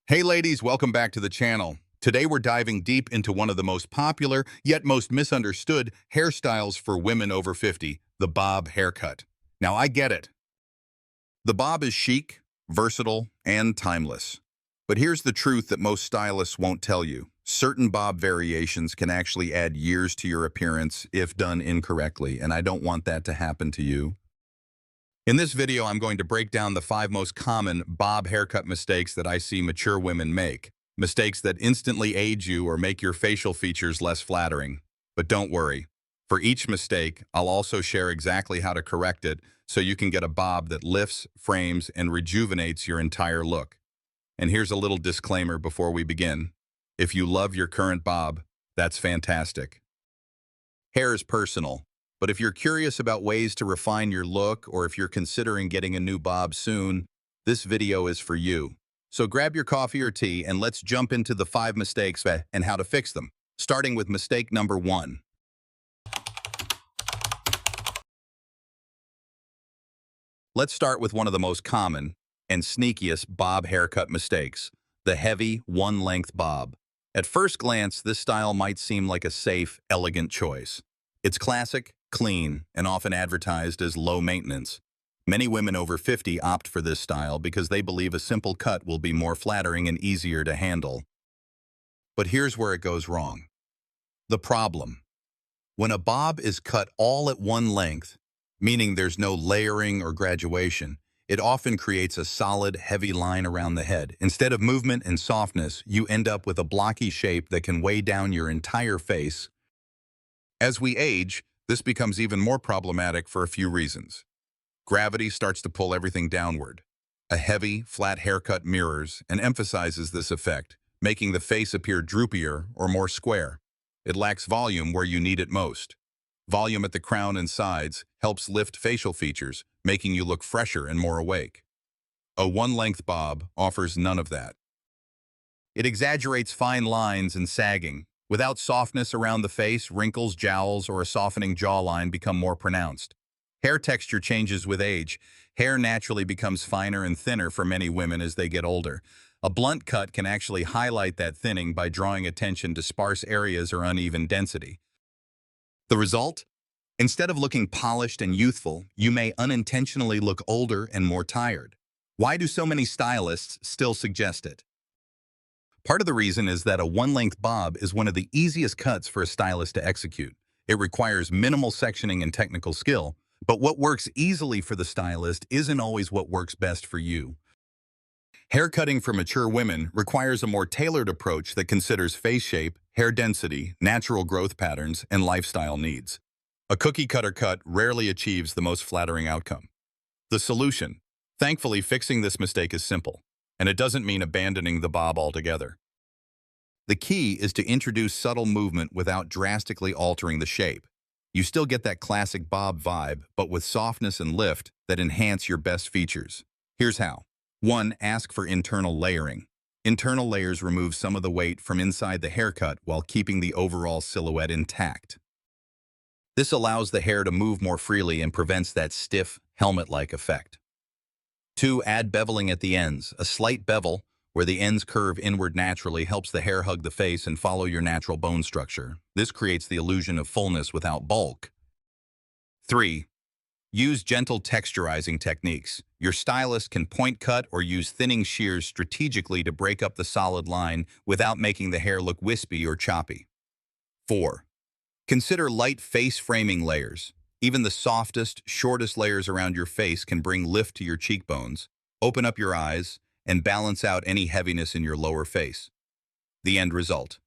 Hey ladies, welcome back to the channel. Today we're diving deep into one of the most popular, yet most misunderstood, hairstyles for women over 50, the bob haircut. Now I get it. The bob is chic, versatile, and timeless. But here's the truth that most stylists won't tell you. Certain bob variations can actually add years to your appearance if done incorrectly, and I don't want that to happen to you. In this video, I'm going to break down the 5 most common bob haircut mistakes that I see mature women make. Mistakes that instantly age you or make your facial features less flattering. But don't worry. For each mistake, I'll also share exactly how to correct it so you can get a bob that lifts, frames, and rejuvenates your entire look. And here's a little disclaimer before we begin. If you love your current bob, that's fantastic. Hair is personal. But if you're curious about ways to refine your look or if you're considering getting a new bob soon, this video is for you. So grab your coffee or tea and let's jump into the 5 mistakes and how to fix them. Starting with mistake number 1. Let's start with one of the most common and sneakiest bob haircut mistakes, the heavy one-length bob. At first glance, this style might seem like a safe, elegant choice. It's classic, clean, and often advertised as low maintenance. Many women over 50 opt for this style because they believe a simple cut will be more flattering and easier to handle. But here's where it goes wrong. The problem. When a bob is cut all at one length, meaning there's no layering or graduation, it often creates a solid, heavy line around the head. Instead of movement and softness, you end up with a blocky shape that can weigh down your entire face. As we age, this becomes even more problematic for a few reasons. Gravity starts to pull everything downward. A heavy, flat haircut mirrors and emphasizes this effect, making the face appear droopier or more square. It lacks volume where you need it most. Volume at the crown and sides helps lift facial features, making you look fresher and more awake. A one-length bob offers none of that. It exaggerates fine lines and sagging. Without softness around the face, wrinkles, jowls, or a softening jawline become more pronounced. Hair texture changes with age. Hair naturally becomes finer and thinner for many women as they get older. A blunt cut can actually highlight that thinning by drawing attention to sparse areas or uneven density. The result? Instead of looking polished and youthful, you may unintentionally look older and more tired. Why do so many stylists still suggest it? Part of the reason is that a one-length bob is one of the easiest cuts for a stylist to execute. It requires minimal sectioning and technical skill, but what works easily for the stylist isn't always what works best for you. Haircutting for mature women requires a more tailored approach that considers face shape, hair density, natural growth patterns, and lifestyle needs. A cookie-cutter cut rarely achieves the most flattering outcome. The solution? Thankfully, fixing this mistake is simple. And it doesn't mean abandoning the bob altogether. The key is to introduce subtle movement without drastically altering the shape. You still get that classic bob vibe, but with softness and lift that enhance your best features. Here's how. 1. Ask for internal layering. Internal layers remove some of the weight from inside the haircut while keeping the overall silhouette intact. This allows the hair to move more freely and prevents that stiff, helmet-like effect. 2. Add beveling at the ends. A slight bevel, where the ends curve inward naturally, helps the hair hug the face and follow your natural bone structure. This creates the illusion of fullness without bulk. 3. Use gentle texturizing techniques. Your stylist can point cut or use thinning shears strategically to break up the solid line without making the hair look wispy or choppy. 4. Consider light face framing layers. Even the softest, shortest layers around your face can bring lift to your cheekbones, open up your eyes, and balance out any heaviness in your lower face. The end result.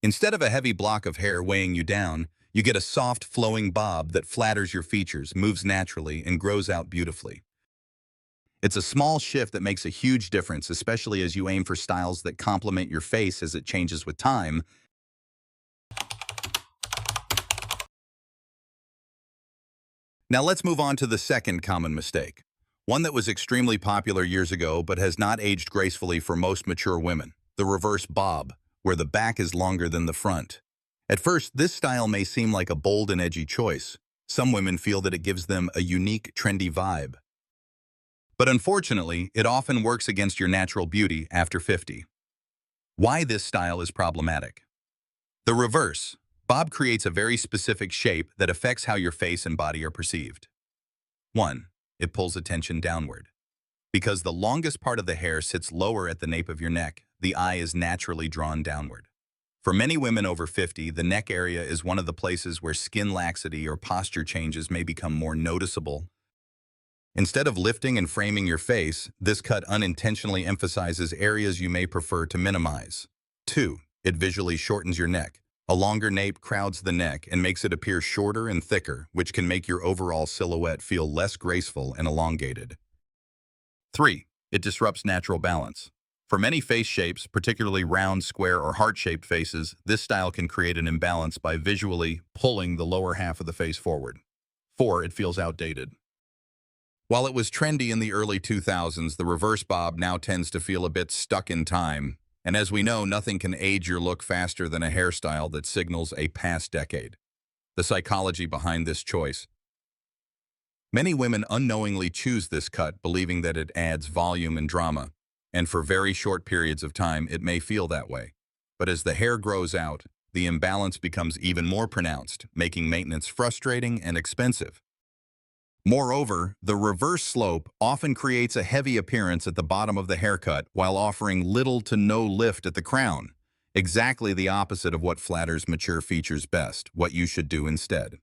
Instead of a heavy block of hair weighing you down, you get a soft, flowing bob that flatters your features, moves naturally, and grows out beautifully. It's a small shift that makes a huge difference, especially as you aim for styles that complement your face as it changes with time. Now let's move on to the second common mistake, one that was extremely popular years ago but has not aged gracefully for most mature women, the reverse bob, where the back is longer than the front. At first, this style may seem like a bold and edgy choice. Some women feel that it gives them a unique, trendy vibe. But unfortunately, it often works against your natural beauty after 50. Why this style is problematic? The reverse. Bob creates a very specific shape that affects how your face and body are perceived. 1. It pulls attention downward. Because the longest part of the hair sits lower at the nape of your neck, the eye is naturally drawn downward. For many women over 50, the neck area is one of the places where skin laxity or posture changes may become more noticeable. Instead of lifting and framing your face, this cut unintentionally emphasizes areas you may prefer to minimize. 2. It visually shortens your neck. A longer nape crowds the neck and makes it appear shorter and thicker, which can make your overall silhouette feel less graceful and elongated. 3. It disrupts natural balance. For many face shapes, particularly round, square, or heart-shaped faces, this style can create an imbalance by visually pulling the lower half of the face forward. 4. It feels outdated. While it was trendy in the early 2000s, the reverse bob now tends to feel a bit stuck in time. And as we know, nothing can age your look faster than a hairstyle that signals a past decade. The psychology behind this choice. Many women unknowingly choose this cut, believing that it adds volume and drama. And for very short periods of time, it may feel that way. But as the hair grows out, the imbalance becomes even more pronounced, making maintenance frustrating and expensive. Moreover, the reverse slope often creates a heavy appearance at the bottom of the haircut while offering little to no lift at the crown, exactly the opposite of what flatters mature features best, what you should do instead.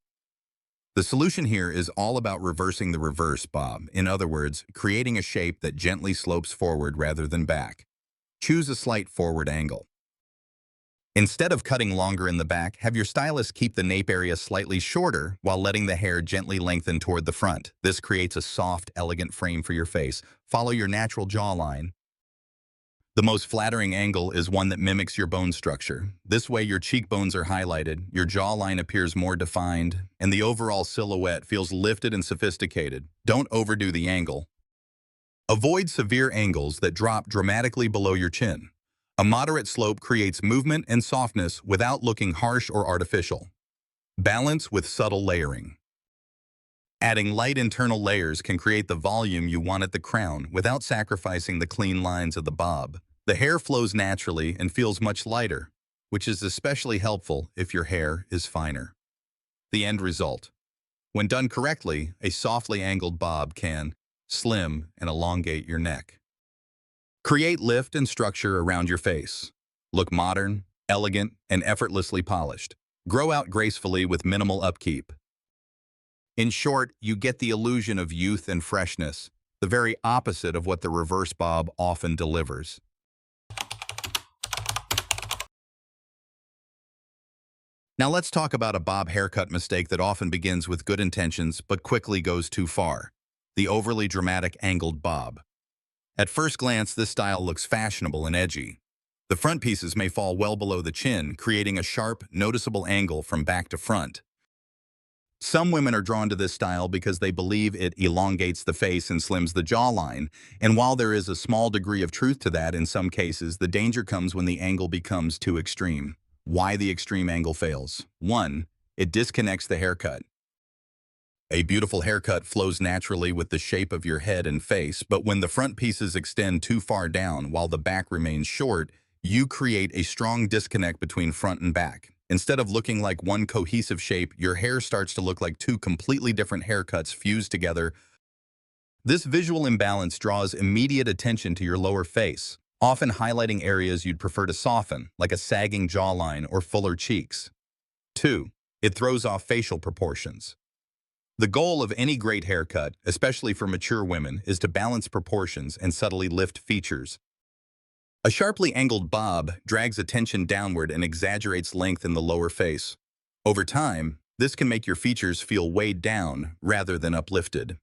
The solution here is all about reversing the reverse bob, in other words, creating a shape that gently slopes forward rather than back. Choose a slight forward angle. Instead of cutting longer in the back, have your stylist keep the nape area slightly shorter while letting the hair gently lengthen toward the front. This creates a soft, elegant frame for your face. Follow your natural jawline. The most flattering angle is one that mimics your bone structure. This way your cheekbones are highlighted, your jawline appears more defined, and the overall silhouette feels lifted and sophisticated. Don't overdo the angle. Avoid severe angles that drop dramatically below your chin. A moderate slope creates movement and softness without looking harsh or artificial. Balance with subtle layering. Adding light internal layers can create the volume you want at the crown without sacrificing the clean lines of the bob. The hair flows naturally and feels much lighter, which is especially helpful if your hair is finer. The end result. When done correctly, a softly angled bob can slim and elongate your neck. Create lift and structure around your face. Look modern, elegant, and effortlessly polished. Grow out gracefully with minimal upkeep. In short, you get the illusion of youth and freshness, the very opposite of what the reverse bob often delivers. Now let's talk about a bob haircut mistake that often begins with good intentions but quickly goes too far. The overly dramatic angled bob. At first glance, this style looks fashionable and edgy. The front pieces may fall well below the chin, creating a sharp, noticeable angle from back to front. Some women are drawn to this style because they believe it elongates the face and slims the jawline, and while there is a small degree of truth to that in some cases, the danger comes when the angle becomes too extreme. Why the extreme angle fails? 1. It disconnects the haircut. A beautiful haircut flows naturally with the shape of your head and face, but when the front pieces extend too far down while the back remains short, you create a strong disconnect between front and back. Instead of looking like one cohesive shape, your hair starts to look like two completely different haircuts fused together. This visual imbalance draws immediate attention to your lower face, often highlighting areas you'd prefer to soften, like a sagging jawline or fuller cheeks. 2. It throws off facial proportions. The goal of any great haircut, especially for mature women, is to balance proportions and subtly lift features. A sharply angled bob drags attention downward and exaggerates length in the lower face. Over time, this can make your features feel weighed down rather than uplifted.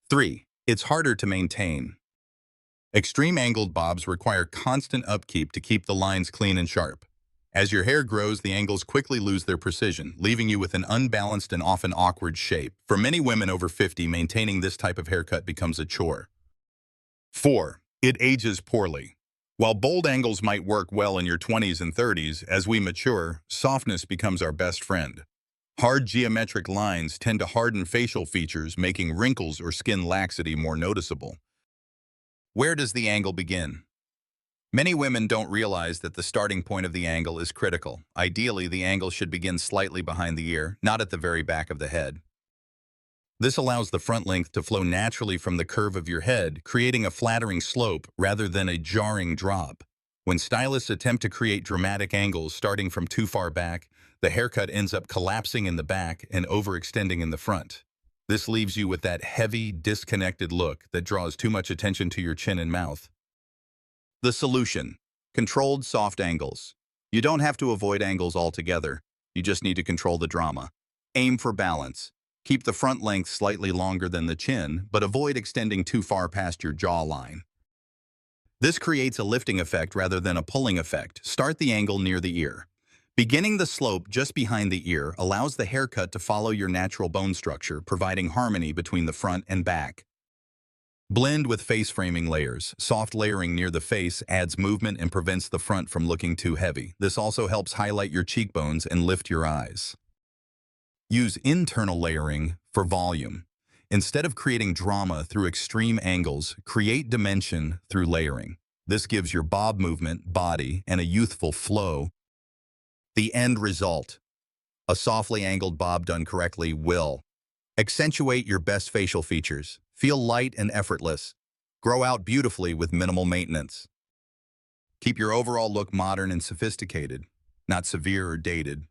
3. It's harder to maintain. Extreme angled bobs require constant upkeep to keep the lines clean and sharp. As your hair grows, the angles quickly lose their precision, leaving you with an unbalanced and often awkward shape. For many women over 50, maintaining this type of haircut becomes a chore. 4. It ages poorly. While bold angles might work well in your 20s and 30s, as we mature, softness becomes our best friend. Hard geometric lines tend to harden facial features, making wrinkles or skin laxity more noticeable. Where does the angle begin? Many women don't realize that the starting point of the angle is critical. Ideally, the angle should begin slightly behind the ear, not at the very back of the head. This allows the front length to flow naturally from the curve of your head, creating a flattering slope rather than a jarring drop. When stylists attempt to create dramatic angles starting from too far back, the haircut ends up collapsing in the back and overextending in the front. This leaves you with that heavy, disconnected look that draws too much attention to your chin and mouth. The solution: controlled soft angles. You don't have to avoid angles altogether. You just need to control the drama. Aim for balance. Keep the front length slightly longer than the chin, but avoid extending too far past your jawline. This creates a lifting effect rather than a pulling effect. Start the angle near the ear. Beginning the slope just behind the ear allows the haircut to follow your natural bone structure, providing harmony between the front and back. Blend with face framing layers. Soft layering near the face adds movement and prevents the front from looking too heavy. This also helps highlight your cheekbones and lift your eyes. Use internal layering for volume. Instead of creating drama through extreme angles, create dimension through layering. This gives your bob movement, body, and a youthful flow. The end result: a softly angled bob done correctly will accentuate your best facial features, feel light and effortless, grow out beautifully with minimal maintenance. Keep your overall look modern and sophisticated, not severe or dated.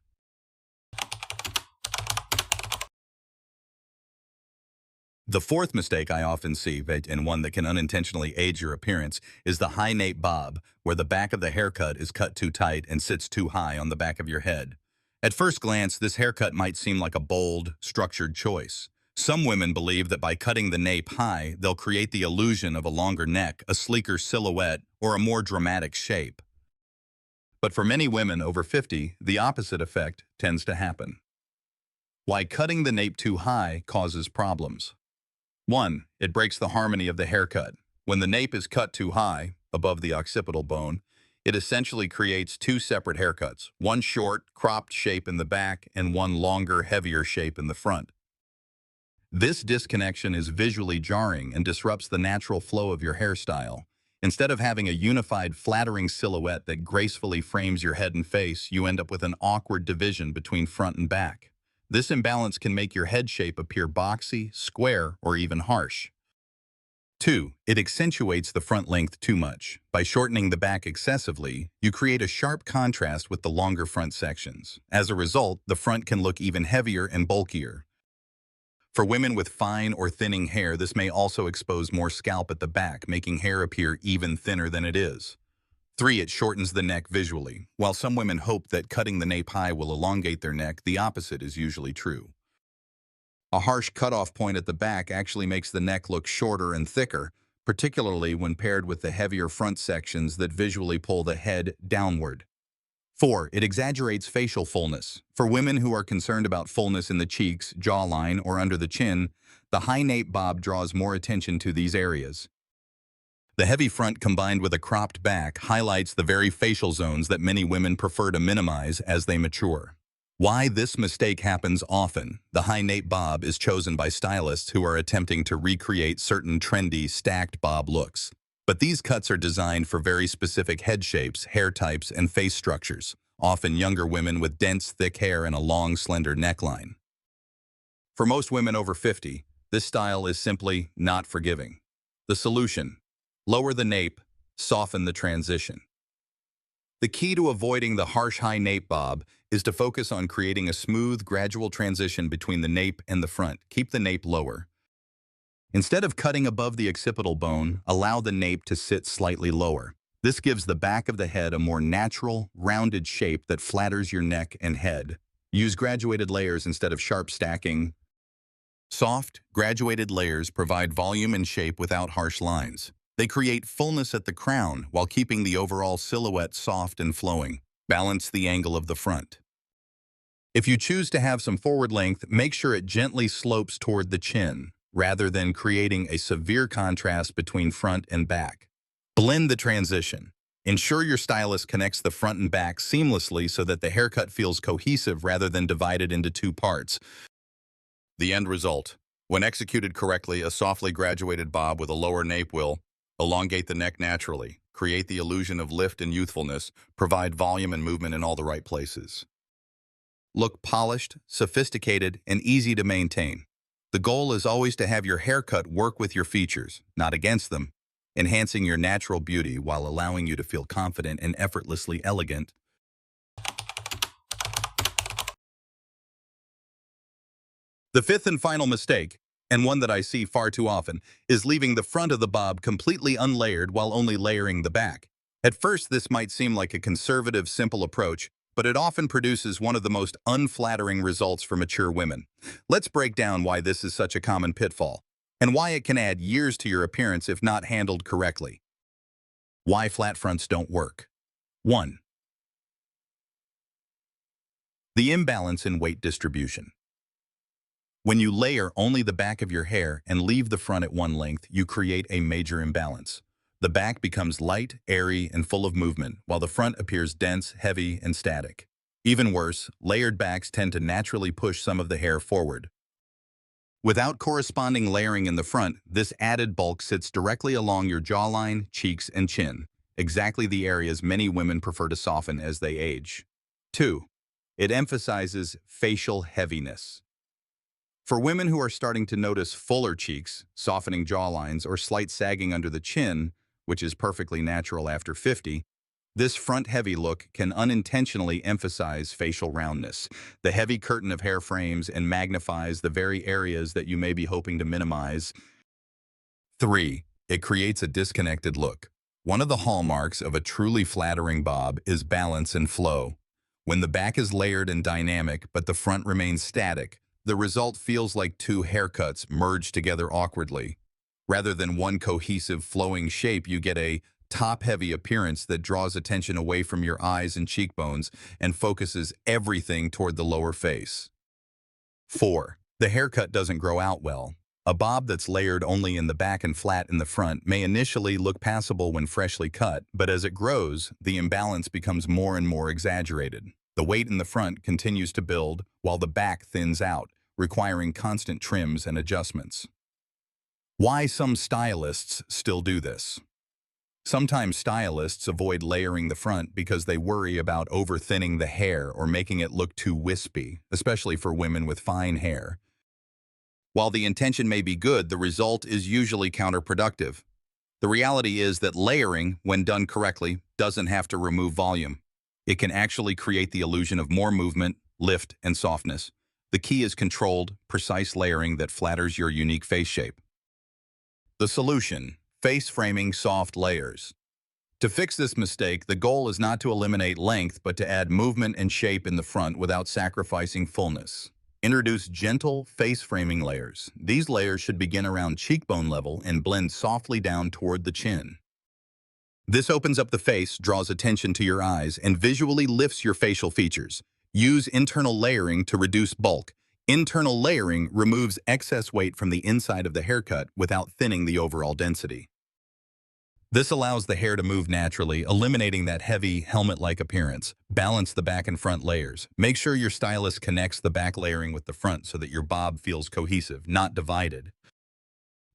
The fourth mistake I often see, and one that can unintentionally age your appearance, is the high nape bob, where the back of the haircut is cut too tight and sits too high on the back of your head. At first glance, this haircut might seem like a bold, structured choice. Some women believe that by cutting the nape high, they'll create the illusion of a longer neck, a sleeker silhouette, or a more dramatic shape. But for many women over 50, the opposite effect tends to happen. Why cutting the nape too high causes problems. 1. It breaks the harmony of the haircut. When the nape is cut too high, above the occipital bone, it essentially creates two separate haircuts, one short, cropped shape in the back and one longer, heavier shape in the front. This disconnection is visually jarring and disrupts the natural flow of your hairstyle. Instead of having a unified, flattering silhouette that gracefully frames your head and face, you end up with an awkward division between front and back. This imbalance can make your head shape appear boxy, square, or even harsh. 2. It accentuates the front length too much. By shortening the back excessively, you create a sharp contrast with the longer front sections. As a result, the front can look even heavier and bulkier. For women with fine or thinning hair, this may also expose more scalp at the back, making hair appear even thinner than it is. 3. It shortens the neck visually. While some women hope that cutting the nape high will elongate their neck, the opposite is usually true. A harsh cutoff point at the back actually makes the neck look shorter and thicker, particularly when paired with the heavier front sections that visually pull the head downward. 4. It exaggerates facial fullness. For women who are concerned about fullness in the cheeks, jawline, or under the chin, the high nape bob draws more attention to these areas. The heavy front combined with a cropped back highlights the very facial zones that many women prefer to minimize as they mature. Why this mistake happens often: the high nape bob is chosen by stylists who are attempting to recreate certain trendy, stacked bob looks. But these cuts are designed for very specific head shapes, hair types, and face structures, often younger women with dense, thick hair and a long, slender neckline. For most women over 50, this style is simply not forgiving. The solution: lower the nape, soften the transition. The key to avoiding the harsh high nape bob is to focus on creating a smooth, gradual transition between the nape and the front. Keep the nape lower. Instead of cutting above the occipital bone, allow the nape to sit slightly lower. This gives the back of the head a more natural, rounded shape that flatters your neck and head. Use graduated layers instead of sharp stacking. Soft, graduated layers provide volume and shape without harsh lines. They create fullness at the crown while keeping the overall silhouette soft and flowing. Balance the angle of the front. If you choose to have some forward length, make sure it gently slopes toward the chin, rather than creating a severe contrast between front and back. Blend the transition. Ensure your stylist connects the front and back seamlessly so that the haircut feels cohesive rather than divided into two parts. The end result. When executed correctly, a softly graduated bob with a lower nape will elongate the neck naturally, create the illusion of lift and youthfulness, provide volume and movement in all the right places. Look polished, sophisticated, and easy to maintain. The goal is always to have your haircut work with your features, not against them, enhancing your natural beauty while allowing you to feel confident and effortlessly elegant. The fifth and final mistake, and one that I see far too often, is leaving the front of the bob completely unlayered while only layering the back. At first, this might seem like a conservative, simple approach, but it often produces one of the most unflattering results for mature women. Let's break down why this is such a common pitfall, and why it can add years to your appearance if not handled correctly. Why flat fronts don't work. 1. The imbalance in weight distribution. When you layer only the back of your hair and leave the front at one length, you create a major imbalance. The back becomes light, airy, and full of movement, while the front appears dense, heavy, and static. Even worse, layered backs tend to naturally push some of the hair forward. Without corresponding layering in the front, this added bulk sits directly along your jawline, cheeks, and chin, exactly the areas many women prefer to soften as they age. 2. It emphasizes facial heaviness. For women who are starting to notice fuller cheeks, softening jawlines, or slight sagging under the chin, which is perfectly natural after 50, this front-heavy look can unintentionally emphasize facial roundness. The heavy curtain of hair frames and magnifies the very areas that you may be hoping to minimize. 3. It creates a disconnected look. One of the hallmarks of a truly flattering bob is balance and flow. When the back is layered and dynamic, but the front remains static, the result feels like two haircuts merged together awkwardly. Rather than one cohesive, flowing shape, you get a top-heavy appearance that draws attention away from your eyes and cheekbones and focuses everything toward the lower face. 4. The haircut doesn't grow out well. A bob that's layered only in the back and flat in the front may initially look passable when freshly cut, but as it grows, the imbalance becomes more and more exaggerated. The weight in the front continues to build while the back thins out, requiring constant trims and adjustments. Why some stylists still do this. Sometimes stylists avoid layering the front because they worry about over-thinning the hair or making it look too wispy, especially for women with fine hair. While the intention may be good, the result is usually counterproductive. The reality is that layering, when done correctly, doesn't have to remove volume. It can actually create the illusion of more movement, lift, and softness. The key is controlled, precise layering that flatters your unique face shape. The solution: face framing soft layers. To fix this mistake, the goal is not to eliminate length, but to add movement and shape in the front without sacrificing fullness. Introduce gentle face framing layers. These layers should begin around cheekbone level and blend softly down toward the chin. This opens up the face, draws attention to your eyes, and visually lifts your facial features. Use internal layering to reduce bulk. Internal layering removes excess weight from the inside of the haircut without thinning the overall density. This allows the hair to move naturally, eliminating that heavy, helmet-like appearance. Balance the back and front layers. Make sure your stylist connects the back layering with the front so that your bob feels cohesive, not divided.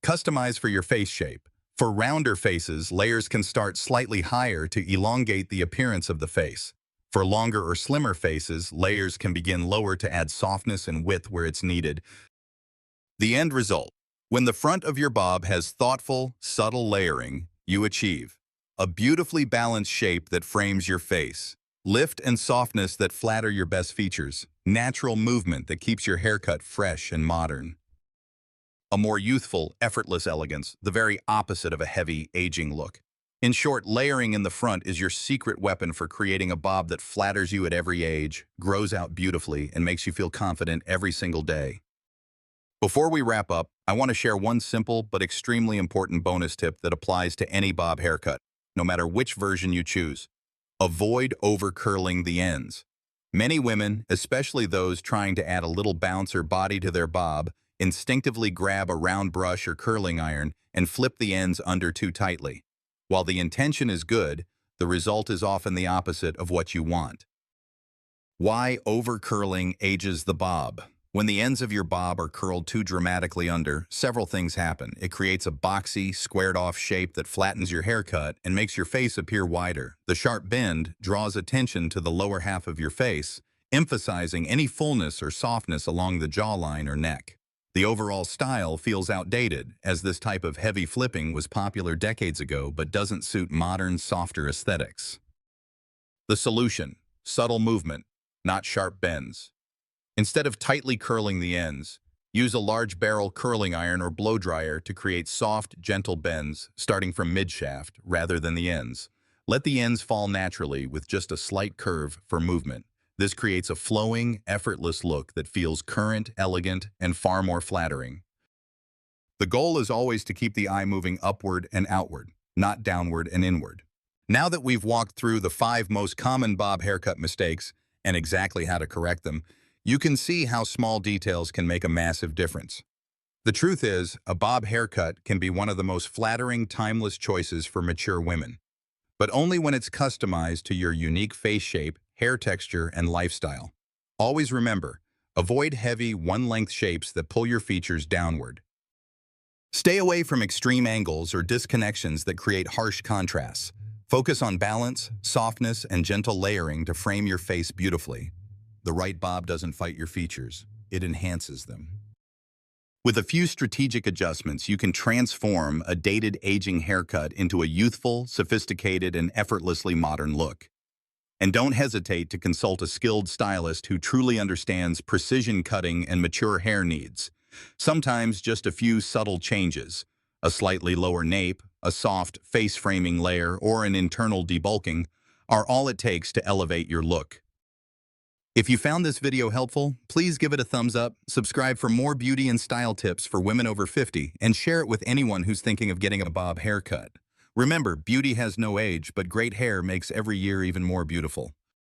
Customize for your face shape. For rounder faces, layers can start slightly higher to elongate the appearance of the face. For longer or slimmer faces, layers can begin lower to add softness and width where it's needed. The end result: when the front of your bob has thoughtful, subtle layering, you achieve a beautifully balanced shape that frames your face, lift and softness that flatter your best features, natural movement that keeps your haircut fresh and modern. A more youthful, effortless elegance, the very opposite of a heavy, aging look. In short, layering in the front is your secret weapon for creating a bob that flatters you at every age, grows out beautifully, and makes you feel confident every single day. Before we wrap up, I want to share one simple but extremely important bonus tip that applies to any bob haircut, no matter which version you choose. Avoid over-curling the ends. Many women, especially those trying to add a little bounce or body to their bob, instinctively grab a round brush or curling iron and flip the ends under too tightly. While the intention is good, The result is often the opposite of what you want. Why over-curling ages the bob? When the ends of your bob are curled too dramatically under, several things happen. It creates a boxy, squared-off shape that flattens your haircut and makes your face appear wider. The sharp bend draws attention to the lower half of your face, emphasizing any fullness or softness along the jawline or neck. The overall style feels outdated, as this type of heavy flipping was popular decades ago but doesn't suit modern, softer aesthetics. The solution: subtle movement, not sharp bends. Instead of tightly curling the ends, use a large barrel curling iron or blow dryer to create soft, gentle bends starting from mid-shaft rather than the ends. Let the ends fall naturally with just a slight curve for movement. This creates a flowing, effortless look that feels current, elegant, and far more flattering. The goal is always to keep the eye moving upward and outward, not downward and inward. Now that we've walked through the 5 most common bob haircut mistakes and exactly how to correct them, you can see how small details can make a massive difference. The truth is, a bob haircut can be one of the most flattering, timeless choices for mature women, but only when it's customized to your unique face shape, hair texture, and lifestyle. Always remember, avoid heavy, one-length shapes that pull your features downward. Stay away from extreme angles or disconnections that create harsh contrasts. Focus on balance, softness, and gentle layering to frame your face beautifully. The right bob doesn't fight your features, it enhances them. With a few strategic adjustments, you can transform a dated, aging haircut into a youthful, sophisticated, and effortlessly modern look. And don't hesitate to consult a skilled stylist who truly understands precision cutting and mature hair needs. Sometimes just a few subtle changes, a slightly lower nape, a soft face framing layer, or an internal debulking, are all it takes to elevate your look. If you found this video helpful, please give it a thumbs up, subscribe for more beauty and style tips for women over 50, and share it with anyone who's thinking of getting a bob haircut. Remember, beauty has no age, but great hair makes every year even more beautiful.